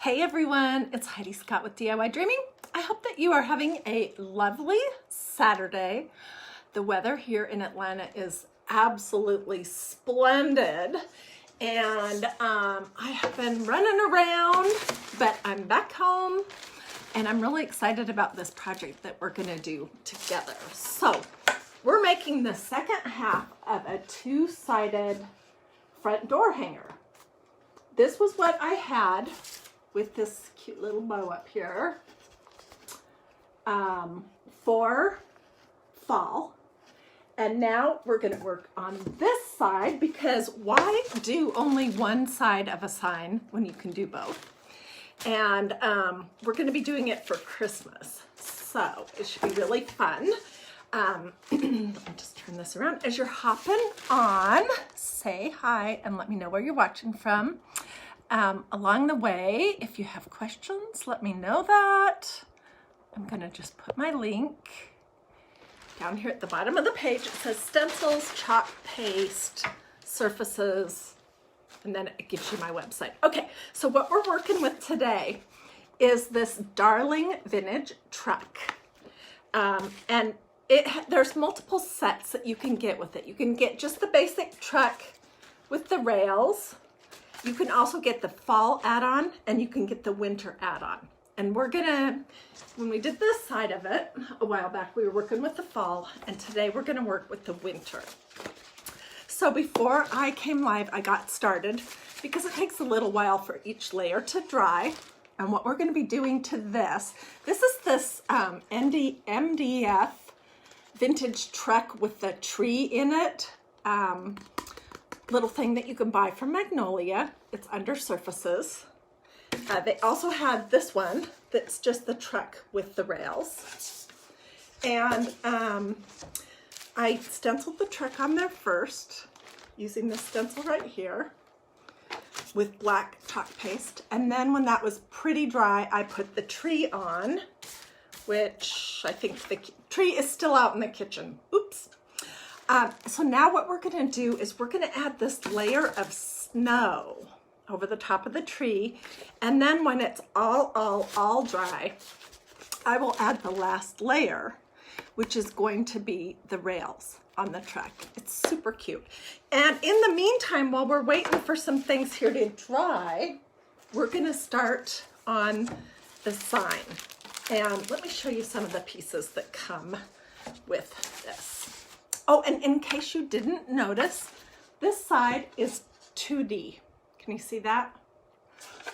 Hey everyone, it's Hiedi Scott with DIY I hope that you are having a lovely Saturday. The weather here in Atlanta is absolutely splendid, and I have been running around, but I'm back home and I'm really excited about this project that we're gonna do together. So we're making the second half of a two-sided front door hanger. This was what I had with this cute little bow up here for fall. And now we're gonna work on this side, because why do only one side of a sign when you can do both? And we're gonna be doing it for Christmas. So it should be really fun. Let me just turn this around. As you're hopping on, say hi and let me know where you're watching from. Along the way, if you have questions, let me know that. I'm gonna just put my link down here at the bottom of the page. It says Stencils, Chalk Paste, Surfaces, and then it gives you my website. Okay, so what we're working with today is this darling vintage truck. And there's multiple sets that you can get with it. You can get just the basic truck with the rails. You can also get the fall add-on, and you can get the winter add-on. And we're gonna, when we did this side of it a while back, we were working with the fall, and today we're gonna work with the winter. So before I came live, I got started because it takes a little while for each layer to dry. And what we're gonna be doing to this is this MDF vintage truck with the tree in it. Little thing that you can buy from Magnolia. It's under Surfaces. They also had this one that's just the truck with the rails. And I stenciled the truck on there first using this stencil right here with black chalk paste. And then when that was pretty dry, I put the tree on, which I think the tree is still out in the kitchen. Oops. So now what we're gonna do is we're gonna add this layer of snow over the top of the tree. And then when it's all dry, I will add the last layer, which is going to be the rails on the truck. It's super cute. And in the meantime, while we're waiting for some things here to dry, we're gonna start on the sign. And let me show you some of the pieces that come with this. Oh, and in case you didn't notice, this side is 2D. Can you see that?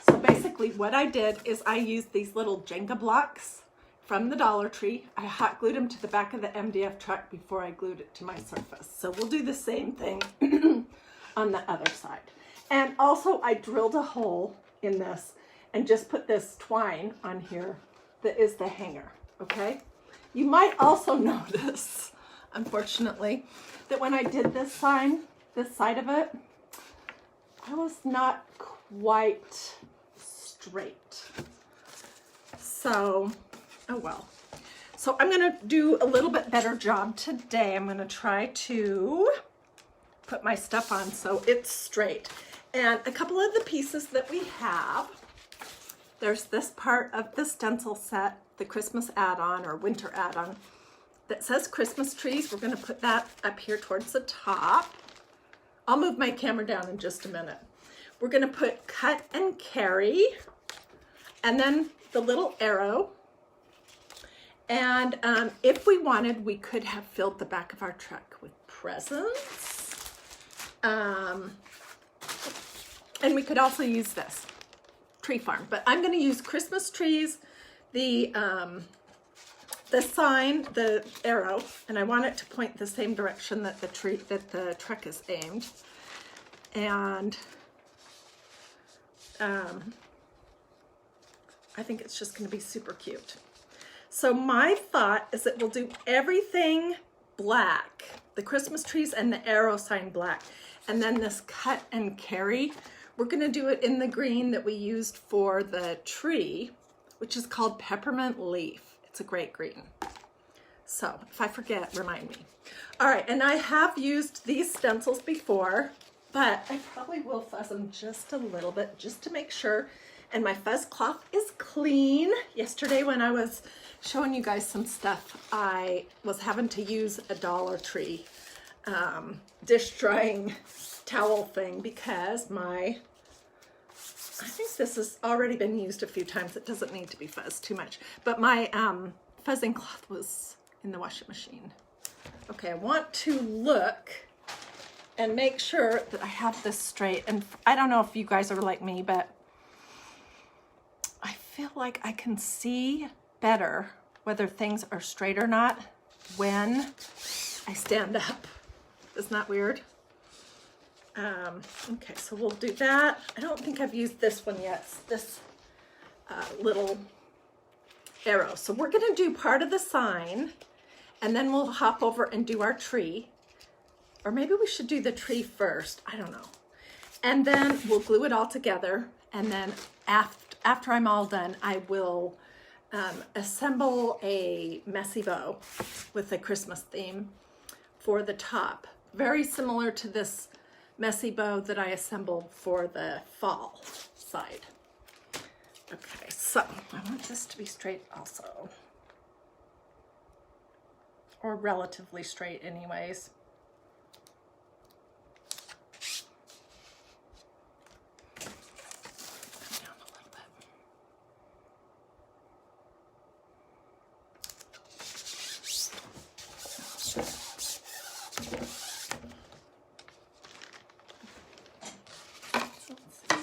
So basically what I did is I used these little Jenga blocks from the Dollar Tree. I hot glued them to the back of the MDF truck before I glued it to my surface. So we'll do the same thing on the other side. And also I drilled a hole in this and just put this twine on here that is the hanger, okay? You might also notice, unfortunately, that when I did this sign, this side of it, I was not quite straight. So, oh well. So I'm gonna do a little bit better job today. I'm gonna try to put my stuff on so it's straight. And a couple of the pieces that we have, there's this part of the stencil set, the Christmas add-on or winter add-on, that says Christmas trees. We're gonna put that up here towards the top. I'll move my camera down in just a minute. We're gonna put cut and carry, and then the little arrow. And if we wanted, we could have filled the back of our truck with presents. And we could also use this, tree farm, but I'm gonna use Christmas trees, the sign, the arrow, and I want it to point the same direction that the truck is aimed. And I think it's just going to be super cute. So my thought is that we'll do everything black, the Christmas trees and the arrow sign black, and then this cut and carry, we're going to do it in the green that we used for the tree, which is called Peppermint Leaf. It's a great green. So if I forget, remind me. All right, and I have used these stencils before. but I probably will fuzz them just a little bit just to make sure. And my fuzz cloth is clean. Yesterday when I was showing you guys some stuff, I was having to use a Dollar Tree dish drying towel thing because I think this has already been used a few times. It doesn't need to be fuzzed too much, but my fuzzing cloth was in the washing machine. Okay, I want to look and make sure that I have this straight. And I don't know if you guys are like me, but I feel like I can see better whether things are straight or not when I stand up. Isn't that weird? Okay, so we'll do that. I don't think I've used this one yet. It's this little arrow. So we're gonna do part of the sign and then we'll hop over and do our tree. Or maybe we should do the tree first. I don't know. And then we'll glue it all together. And then after I'm all done, I will assemble a messy bow with a Christmas theme for the top. Very similar to this messy bow that I assembled for the fall side. Okay, so I want this to be straight also. Or relatively straight anyways.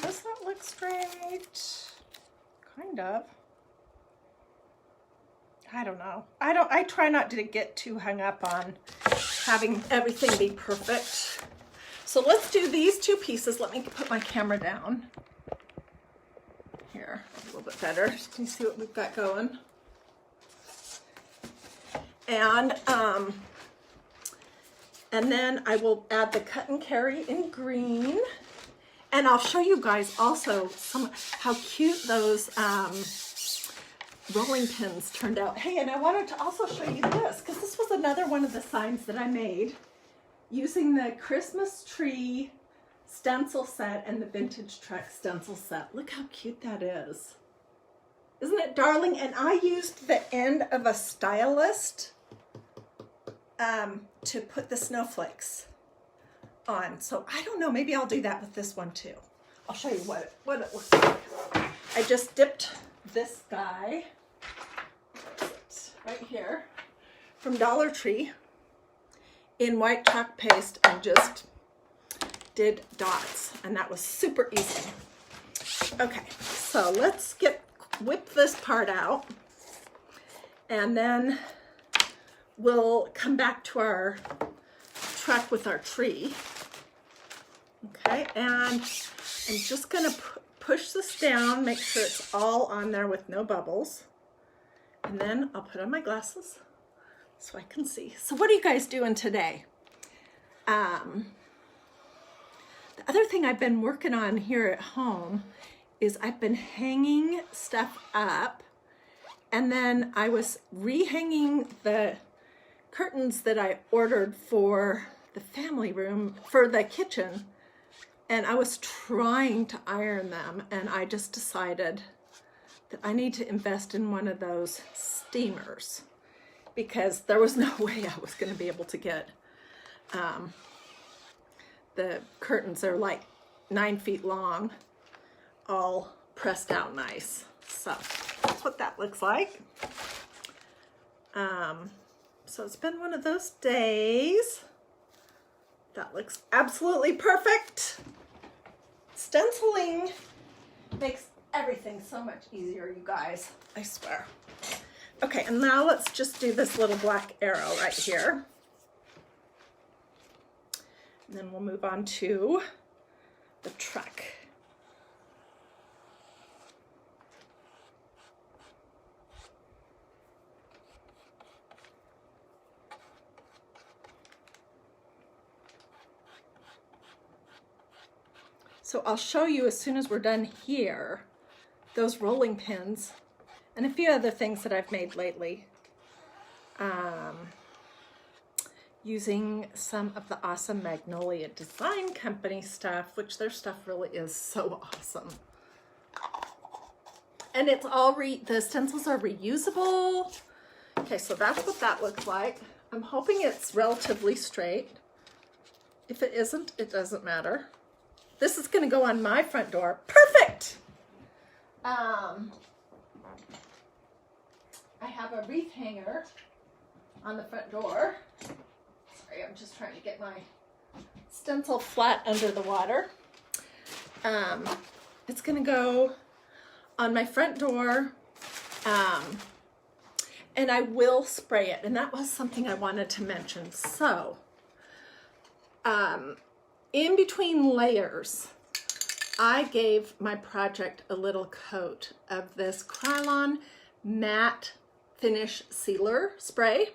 Does that look straight? Kind of. I don't know. I try not to get too hung up on having everything be perfect. So let's do these two pieces. Let me put my camera down. Here, a little bit better. Can you see what we've got going? And then I will add the cut and carry in green. And I'll show you guys also how cute those rolling pins turned out. Hey, and I wanted to also show you this because this was another one of the signs that I made using the Christmas tree stencil set and the vintage truck stencil set. Look how cute that is. Isn't it darling? And I used the end of a stylist to put the snowflakes on. So I don't know, maybe I'll do that with this one too. I'll show you what it looks like. I just dipped this guy right here from Dollar Tree in white chalk paste and just did dots, and that was super easy. Okay, so let's whip this part out, and then we'll come back to our truck with our tree. Okay, and I'm just gonna push this down, make sure it's all on there with no bubbles. And then I'll put on my glasses so I can see. So what are you guys doing today? The other thing I've been working on here at home is I've been hanging stuff up, and then I was rehanging the curtains that I ordered for the family room, for the kitchen, and I was trying to iron them, and I just decided that I need to invest in one of those steamers because there was no way I was going to be able to get the curtains. They're like 9 feet long, all pressed out nice. So that's what that looks like. So it's been one of those days. That looks absolutely perfect. Stenciling makes everything so much easier, you guys, I swear. Okay, and now let's just do this little black arrow right here. And then we'll move on to the truck. So I'll show you as soon as we're done here, those rolling pins and a few other things that I've made lately. using some of the awesome Magnolia Design Company stuff, which their stuff really is so awesome. And it's all the stencils are reusable. Okay, so that's what that looks like. I'm hoping it's relatively straight. If it isn't, it doesn't matter. This is gonna go on my front door. Perfect! I have a wreath hanger on the front door. Sorry, I'm just trying to get my stencil flat under the water. It's gonna go on my front door, and I will spray it, and that was something I wanted to mention. So, in between layers, I gave my project a little coat of this Krylon matte finish sealer spray,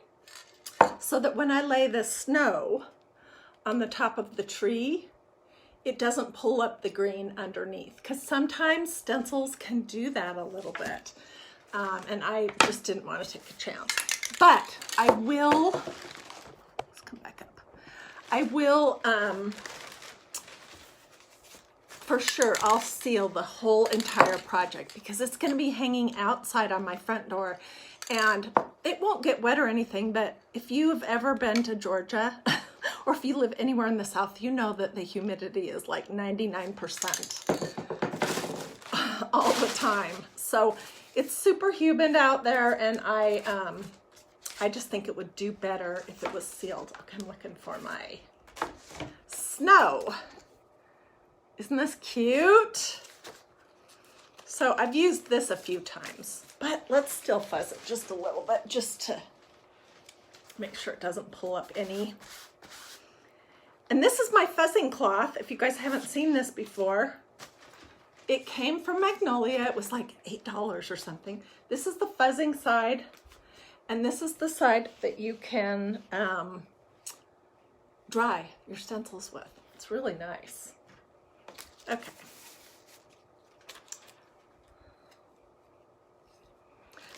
so that when I lay the snow on the top of the tree, it doesn't pull up the green underneath, because sometimes stencils can do that a little bit. And I just didn't want to take a chance. But I will, let's come back up. I will, for sure, I'll seal the whole entire project, because it's going to be hanging outside on my front door. And it won't get wet or anything, but if you have ever been to Georgia, or if you live anywhere in the South, you know that the humidity is like 99% all the time. So it's super humid out there, and I just think it would do better if it was sealed. Okay, I'm looking for my snow. Isn't this cute? So I've used this a few times, but let's still fuzz it just a little bit, just to make sure it doesn't pull up any. And this is my fuzzing cloth. If you guys haven't seen this before, it came from Magnolia. It was like $8 or something. This is the fuzzing side, and this is the side that you can dry your stencils with. It's really nice. Okay.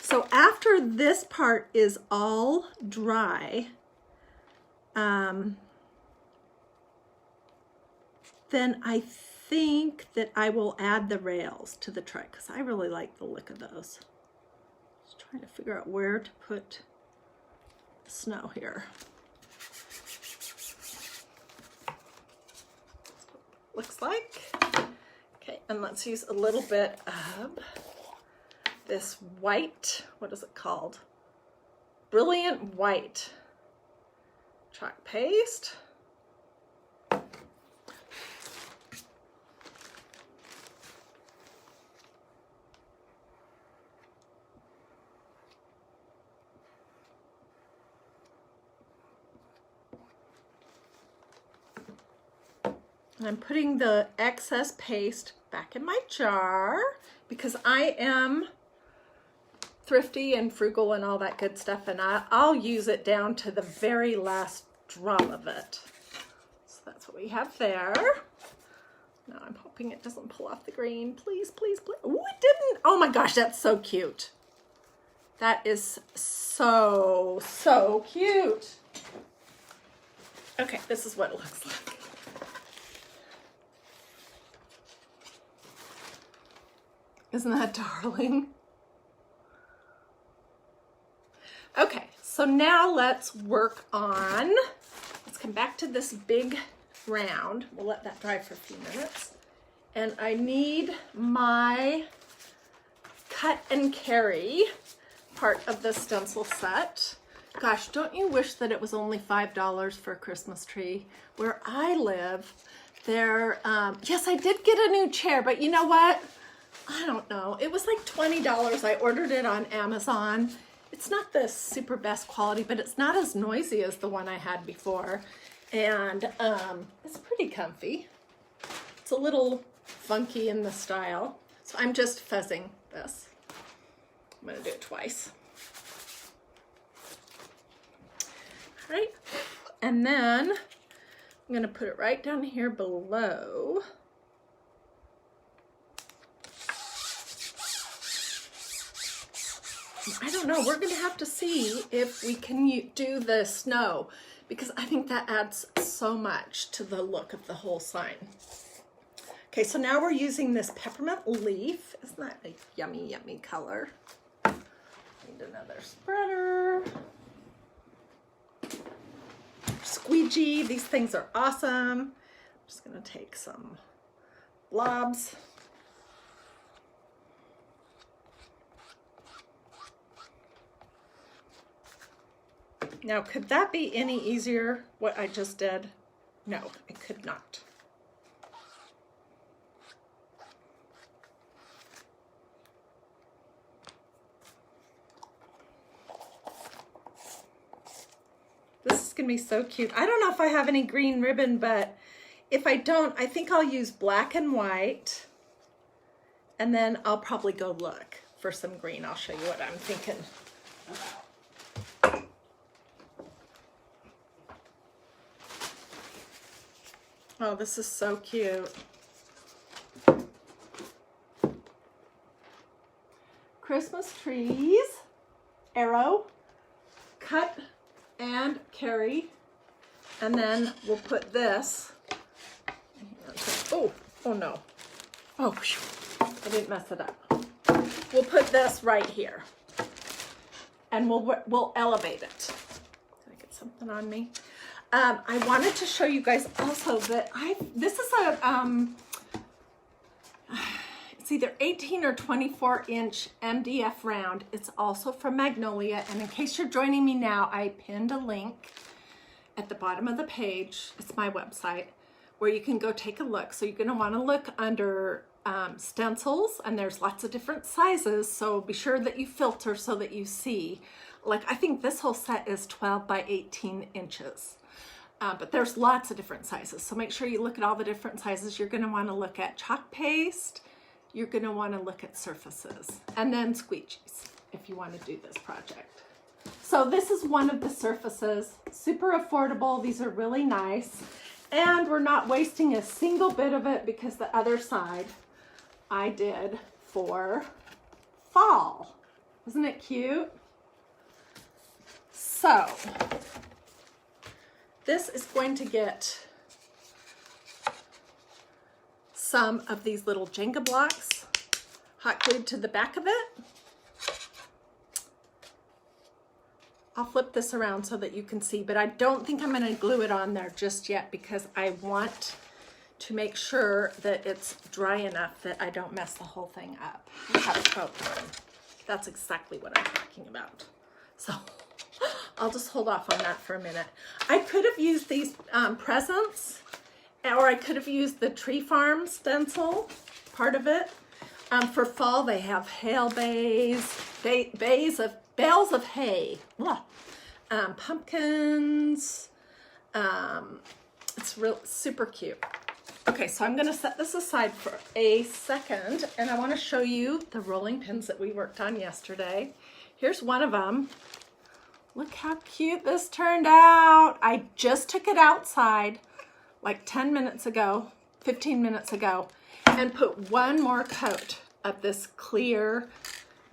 So after this part is all dry, then I think that I will add the rails to the tray, because I really like the look of those. Just trying to figure out where to put the snow here. Looks like. Okay, and let's use a little bit of this white, what is it called? Brilliant White chalk paste. I'm putting the excess paste back in my jar, because I am thrifty and frugal and all that good stuff, and I'll use it down to the very last drop of it. So that's what we have there. Now I'm hoping it doesn't pull off the green. Please, please, please. Oh, it didn't. Oh my gosh, that's so cute. That is so, so cute. Okay, this is what it looks like. Isn't that darling? Okay, so now let's work on, let's come back to this big round. We'll let that dry for a few minutes. And I need my cut and carry part of the stencil set. Gosh, don't you wish that it was only $5 for a Christmas tree? Where I live, there, yes, I did get a new chair, but you know what? I don't know. It was like $20. I ordered it on Amazon. It's not the super best quality, but it's not as noisy as the one I had before. And it's pretty comfy. It's a little funky in the style. So I'm just fuzzing this. I'm gonna do it twice. All right, and then I'm gonna put it right down here below. I don't know, we're gonna have to see if we can do the snow, because I think that adds so much to the look of the whole sign. Okay, so now we're using this peppermint leaf. Isn't that a yummy, yummy color? Need another spreader. Squeegee, these things are awesome. I'm just gonna take some blobs. Now, could that be any easier, what I just did? No, it could not. This is gonna be so cute. I don't know if I have any green ribbon, but if I don't, I think I'll use black and white, and then I'll probably go look for some green. I'll show you what I'm thinking. Oh, this is so cute. Christmas trees, arrow, cut and carry, and then we'll put this. Oh no. Oh, I didn't mess it up. We'll put this right here, and we'll elevate it. Did I get something on me? I wanted to show you guys also that this is a, it's either 18 or 24 inch MDF round. It's also from Magnolia. And in case you're joining me now, I pinned a link at the bottom of the page. It's my website where you can go take a look. So you're gonna wanna look under stencils, and there's lots of different sizes. So be sure that you filter so that you see, like I think this whole set is 12 by 18 inches. But there's lots of different sizes. So make sure you look at all the different sizes. You're gonna wanna look at chalk paste. You're gonna wanna look at surfaces, and then squeegees if you wanna do this project. So this is one of the surfaces, super affordable. These are really nice. And we're not wasting a single bit of it because the other side I did for fall. Isn't it cute? So, this is going to get some of these little Jenga blocks hot glued to the back of it. I'll flip this around so that you can see, but I don't think I'm going to glue it on there just yet because I want to make sure that it's dry enough that I don't mess the whole thing up. Oh, that's exactly what I'm talking about. So I'll just hold off on that for a minute. I could have used these presents, or I could have used the Tree Farm stencil, part of it. For fall, they have hail bales of hay, pumpkins. It's real super cute. Okay, so I'm gonna set this aside for a second, and I wanna show you the rolling pins that we worked on yesterday. Here's one of them. Look how cute this turned out. I just took it outside like 10 minutes ago, 15 minutes ago, and put one more coat of this clear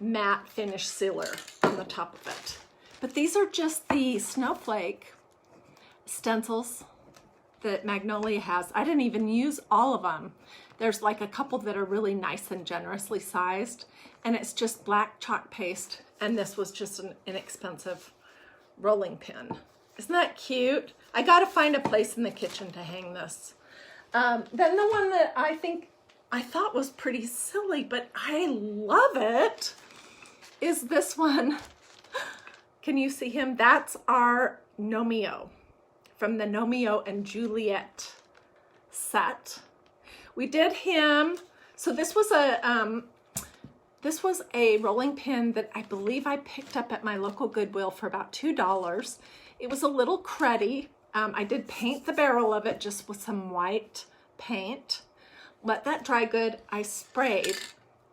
matte finish sealer on the top of it. But these are just the snowflake stencils that Magnolia has. I didn't even use all of them. There's like a couple that are really nice and generously sized, and it's just black chalk paste, and this was just an inexpensive rolling pin. Isn't that cute? I gotta find a place in the kitchen to hang this. Then the one that I thought was pretty silly, but I love it, is this one. Can you see him? That's our Nomeo from the Nomeo and Juliet set. We did him. So this was a rolling pin that I believe I picked up at my local Goodwill for about $2. It was a little cruddy. I did paint the barrel of it just with some white paint. Let that dry good. I sprayed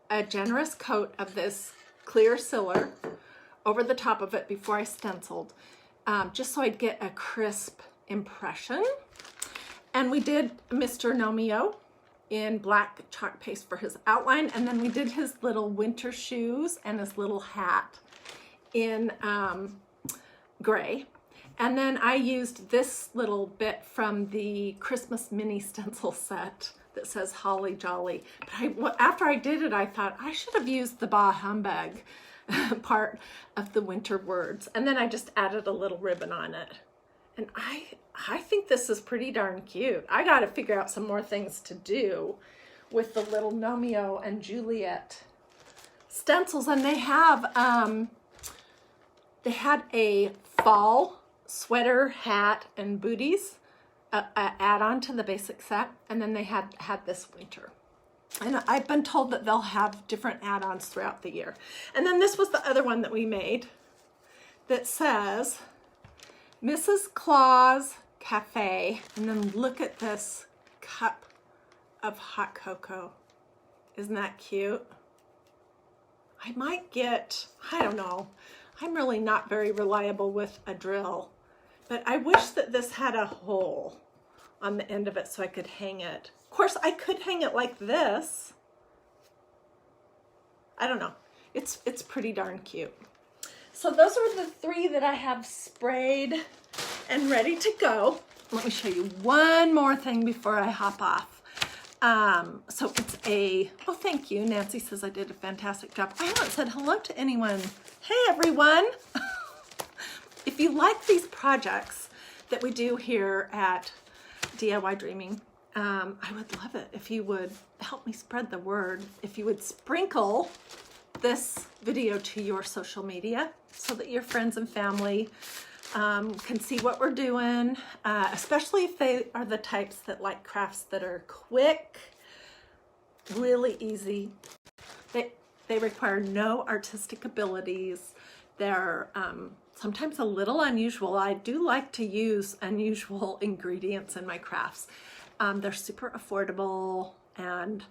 a generous coat of this clear sealer over the top of it before I stenciled, just so I'd get a crisp impression. And we did Mr. Nomeo in black chalk paste for his outline, and then we did his little winter shoes and his little hat in gray. And then I used this little bit from the Christmas mini stencil set that says Holly Jolly. But after I did it, I thought I should have used the Bah Humbug part of the winter words. And then I just added a little ribbon on it. And I think this is pretty darn cute. I got to figure out some more things to do with the little Romeo and Juliet stencils. And they have, they had a fall sweater, hat, and booties add on to the basic set. And then they had this winter. And I've been told that they'll have different add-ons throughout the year. And then this was the other one that we made that says Mrs. Claus Cafe. And then look at this cup of hot cocoa. Isn't that cute? I might get, I don't know. I'm really not very reliable with a drill, but I wish that this had a hole on the end of it so I could hang it. Of course, I could hang it like this. I don't know. It's pretty darn cute. So those are the 3 that I have sprayed and ready to go. Let me show you one more thing before I hop off. So it's oh, thank you. Nancy says I did a fantastic job. I haven't said hello to anyone. Hey, everyone. If you like these projects that we do here at DIY Dreaming, I would love it if you would help me spread the word. If you would sprinkle this video to your social media so that your friends and family can see what we're doing, especially if they are the types that like crafts that are quick, really easy. They require no artistic abilities. They're sometimes a little unusual. I do like to use unusual ingredients in my crafts. They're super affordable, and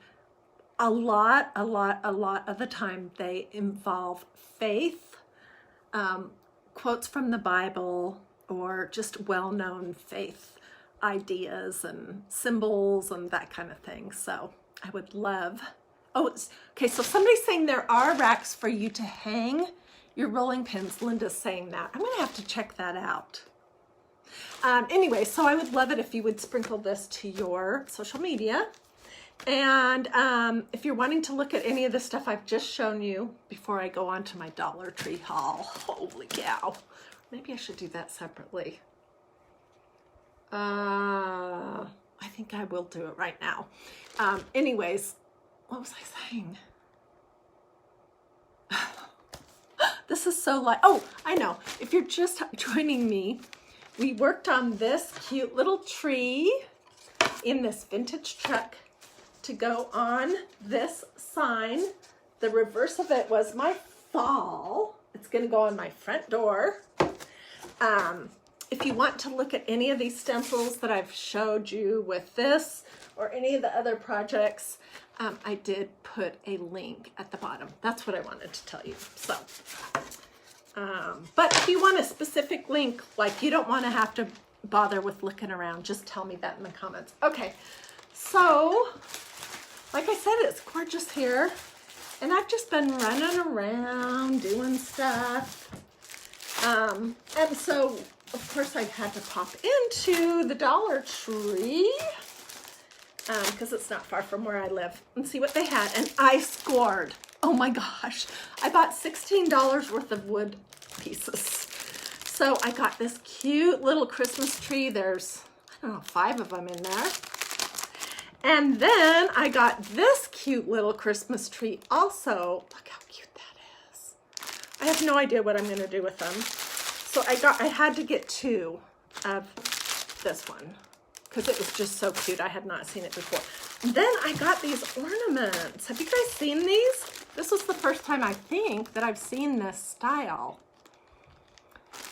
a lot of the time they involve faith, quotes from the Bible, or just well-known faith ideas and symbols and that kind of thing. So I would love, okay, so somebody's saying there are racks for you to hang your rolling pins. Linda's saying that. I'm gonna have to check that out. Anyway, so I would love it if you would sprinkle this to your social media. And if you're wanting to look at any of the stuff I've just shown you before I go on to my Dollar Tree haul, holy cow, maybe I should do that separately. I think I will do it right now. Anyways, what was I saying? This is so light. Oh, I know. If you're just joining me, we worked on this cute little tree in this vintage truck to go on this sign. The reverse of it was my fall. It's going to go on my front door. If you want to look at any of these stencils that I've showed you with this or any of the other projects, I did put a link at the bottom. That's what I wanted to tell you. So, but if you want a specific link, like you don't want to have to bother with looking around, just tell me that in the comments. Okay, so like I said, it's gorgeous here, and I've just been running around doing stuff. And so, of course, I had to pop into the Dollar Tree because it's not far from where I live, and see what they had. And I scored. Oh my gosh. I bought $16 worth of wood pieces. So I got this cute little Christmas tree. There's, I don't know, 5 of them in there. And then I got this cute little Christmas tree also. Look how cute that is. I have no idea what I'm going to do with them. So I had to get 2 of this one because it was just so cute. I had not seen it before. Then I got these ornaments. Have you guys seen these? This was the first time, I think, that I've seen this style.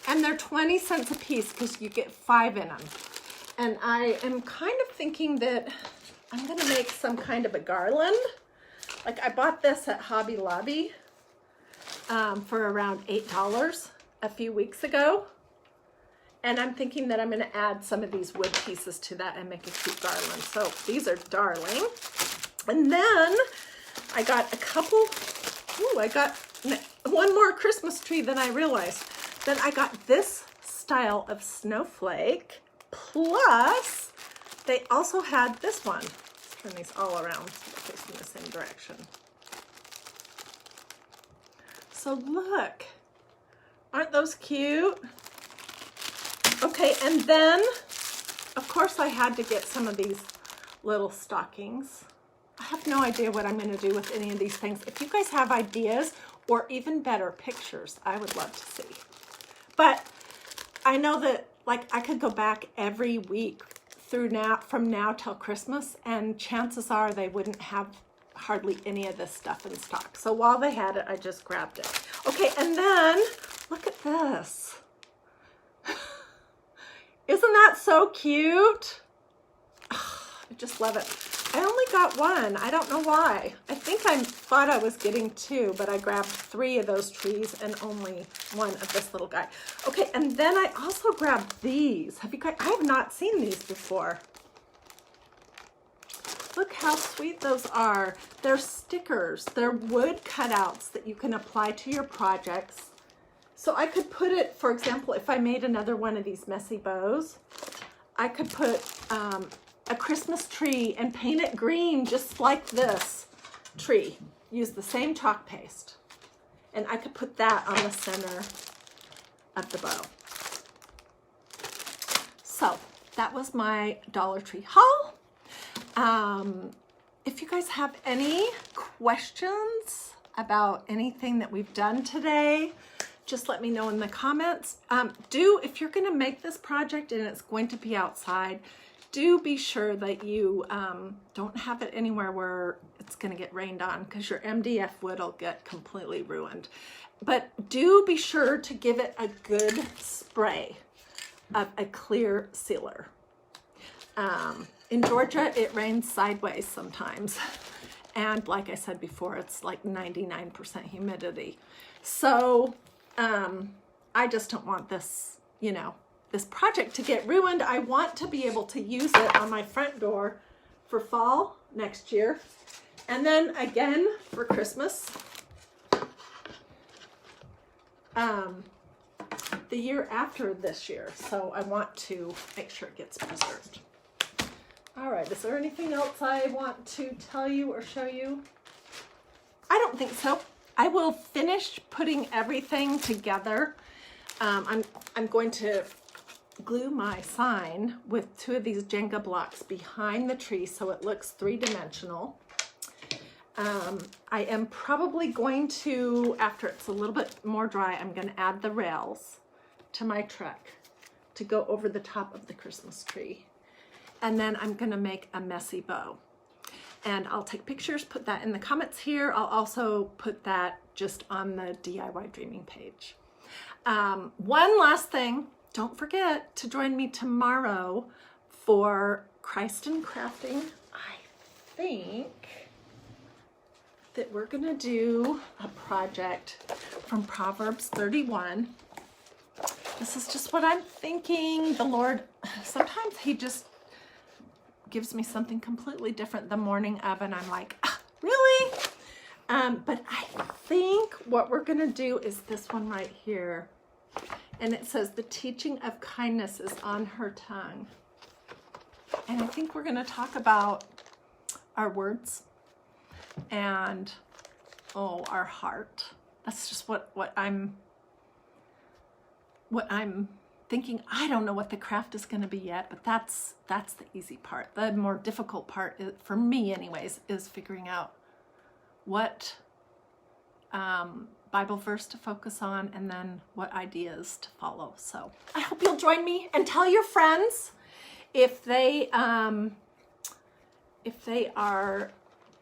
And they're 20 cents a piece because you get 5 in them. And I am kind of thinking that I'm going to make some kind of a garland. Like, I bought this at Hobby Lobby for around $8 a few weeks ago. And I'm thinking that I'm going to add some of these wood pieces to that and make a cute garland. So these are darling. And then I got a couple, I got one more Christmas tree than I realized. Then I got this style of snowflake, plus they also had this one. Let's turn these all around, facing the same direction. So look, aren't those cute? Okay, and then, of course, I had to get some of these little stockings. I have no idea what I'm going to do with any of these things. If you guys have ideas, or even better, pictures, I would love to see. But I know that, like, I could go back every week from now till Christmas, and chances are they wouldn't have hardly any of this stuff in stock. So while they had it, I just grabbed it. Okay, and then look at this. Isn't that so cute? I just love it. I only got one. I don't know why. I think I thought I was getting two, but I grabbed 3 of those trees and only one of this little guy. Okay, and then I also grabbed these. Have you guys? I have not seen these before. Look how sweet those are. They're stickers. They're wood cutouts that you can apply to your projects. So I could put it, for example, if I made another one of these messy bows, I could put a Christmas tree and paint it green just like this tree. Use the same chalk paste. And I could put that on the center of the bow. So that was my Dollar Tree haul. If you guys have any questions about anything that we've done today, just let me know in the comments. If you're gonna make this project and it's going to be outside, do be sure that you don't have it anywhere where it's gonna get rained on, because your MDF wood will get completely ruined. But do be sure to give it a good spray of a clear sealer. In Georgia, it rains sideways sometimes. And like I said before, it's like 99% humidity. So I just don't want this, this project to get ruined. I want to be able to use it on my front door for fall next year. And then again for Christmas. The year after this year. So I want to make sure it gets preserved. All right, is there anything else I want to tell you or show you? I don't think so. I will finish putting everything together. I'm going to glue my sign with 2 of these Jenga blocks behind the tree so it looks 3-dimensional. I am probably going to, after it's a little bit more dry, I'm going to add the rails to my truck to go over the top of the Christmas tree. And then I'm gonna make a messy bow. And I'll take pictures, put that in the comments here. I'll also put that just on the DIY Dreaming page. One last thing, don't forget to join me tomorrow for Christ and Crafting. I think that we're gonna do a project from Proverbs 31. This is just what I'm thinking. The Lord, sometimes he just gives me something completely different the morning of, and I'm like, really? But I think what we're gonna do is this one right here. And it says, the teaching of kindness is on her tongue. And I think we're gonna talk about our words and, our heart. That's just what I'm thinking. I don't know what the craft is going to be yet, but that's the easy part. The more difficult part, for me anyways, is figuring out what Bible verse to focus on and then what ideas to follow. So I hope you'll join me, and tell your friends if they are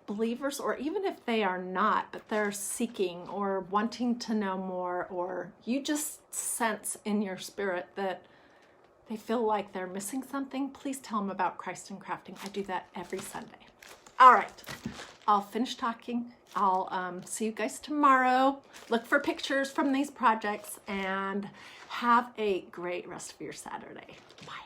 believers, or even if they are not, but they're seeking or wanting to know more, or you just sense in your spirit that they feel like they're missing something, please tell them about Christ and Crafting. I do that every Sunday. All right, I'll finish talking. I'll see you guys tomorrow. Look for pictures from these projects, and have a great rest of your Saturday. Bye.